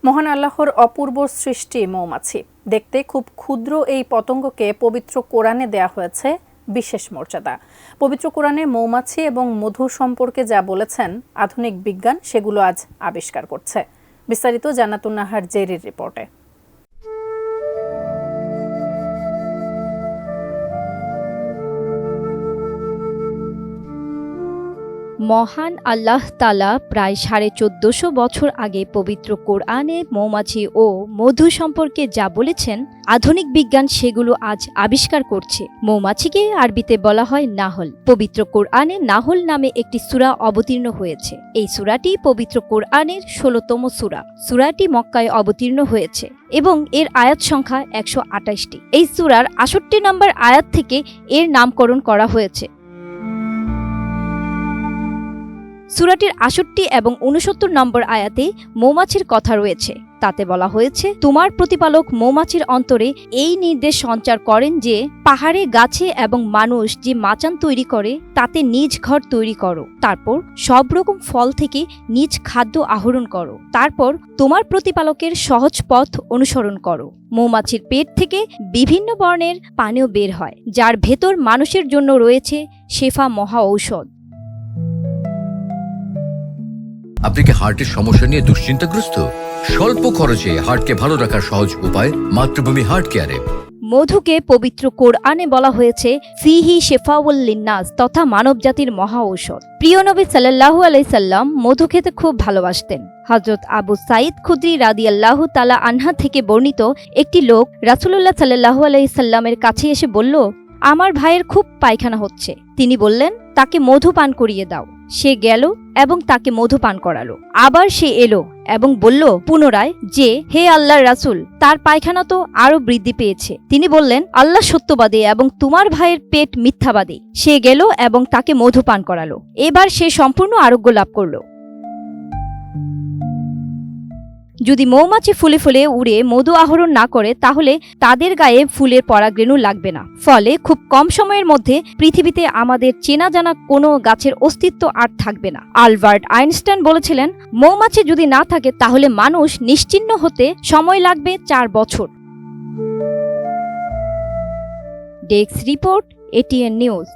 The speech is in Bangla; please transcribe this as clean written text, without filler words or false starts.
মহান আল্লাহর অপূর্ব সৃষ্টি মৌমাছি। দেখতে খুব ক্ষুদ্র এই পতঙ্গকে পবিত্র কোরআনে দেয়া হয়েছে বিশেষ মর্যাদা। পবিত্র কোরআনে মৌমাছি এবং মধু সম্পর্কে যা বলেছেন আধুনিক বিজ্ঞান সেগুলো আজ আবিষ্কার করছে। বিস্তারিত জান্নাতুন নাহার জেরির রিপোর্টে। মহান আল্লাহ তাআলা প্রায় ১৪৫০ বছর আগে পবিত্র কোরআনে মৌমাছি ও মধু সম্পর্কে যা বলেছেন আধুনিক বিজ্ঞান সেগুলো আজ আবিষ্কার করছে। মৌমাছিকে আরবিতে বলা হয় নাহল। পবিত্র কোরআনে নাহল নামে একটি সূরা অবতীর্ণ হয়েছে। এই সূরাটি পবিত্র কোরআনের ১৬তম সূরা। সূরাটি মক্কায় অবতীর্ণ হয়েছে এবং এর আয়াত সংখ্যা ১২৮টি। এই সূরার ৬৮ নম্বর আয়াত থেকে এর নামকরণ করা হয়েছে। সূরাটির ৬৮ এবং ৬৯ নম্বর আয়াতে মৌমাছির কথা রয়েছে। তাতে বলা হয়েছে, তোমার প্রতিপালক মৌমাছির অন্তরে এই নির্দেশ সঞ্চার করেন যে পাহাড়ে, গাছে এবং মানুষ যে মাচান তৈরি করে তাতে নিজ ঘর তৈরি করো। তারপর সব রকম ফল থেকে নিজ খাদ্য আহরণ করো। তারপর তোমার প্রতিপালকের সহজ পথ অনুসরণ করো। মৌমাছির পেট থেকে বিভিন্ন বর্ণের পানীয় বের হয়, যার ভেতর মানুষের জন্য রয়েছে শেফা মহা ঔষধ। আপনি কি হার্টের সমস্যা নিয়ে দুশ্চিন্তাগ্রস্ত? স্বল্প খরচে হার্টকে ভালো রাখার সহজ উপায় মাতৃভূমি হার্ট কেয়ারে। মধুকে পবিত্র কোরআনে বলা হয়েছে ফিহি শেফাউল লিন্নাস তথা মানবজাতির মহা ঔষধ। প্রিয় নবী সাল্লাল্লাহু আলাইহি সাল্লাম মধু খেতে খুব ভালোবাসতেন। হযরত আবু সাঈদ খুদরি রাদিয়াল্লাহু তাআলা আনহা থেকে বর্ণিত একটি লোক রাসূলুল্লাহ সাল্লাল্লাহু আলাইহি সাল্লামের কাছে এসে বলল, আমার ভাইয়ের খুব পায়খানা হচ্ছে। তিনি বললেন, তাকে মধু পান করিয়ে দাও। সে গেল এবং তাকে মধু পান করালো। আবার সে এলো এবং বলল পুনরায় যে, হে আল্লাহর রাসূল, তার পায়খানা তো আরো বৃদ্ধি পেয়েছে। তিনি বললেন, আল্লাহ সত্যবাদী এবং তোমার ভাইয়ের পেট মিথ্যাবাদী। সে গেল এবং তাকে মধু পান করালো। এবার সে সম্পূর্ণ আরোগ্য লাভ করলো। যদি মৌমাছি ফুলে ফুলে উড়ে মধু আহরণ না করে তাহলে তাদের গায়ে ফুলের পরাগরেণু লাগবে না। ফলে খুব কম সময়ের মধ্যে পৃথিবীতে আমাদের চেনা জানা কোনো গাছের অস্তিত্ব আর থাকবে না। আলবার্ট আইনস্টাইন বলেছিলেন, মৌমাছি যদি না থাকে তাহলে মানুষ নিশ্চিহ্ন হতে সময় লাগবে ৪ বছর। Desk report, ATN news.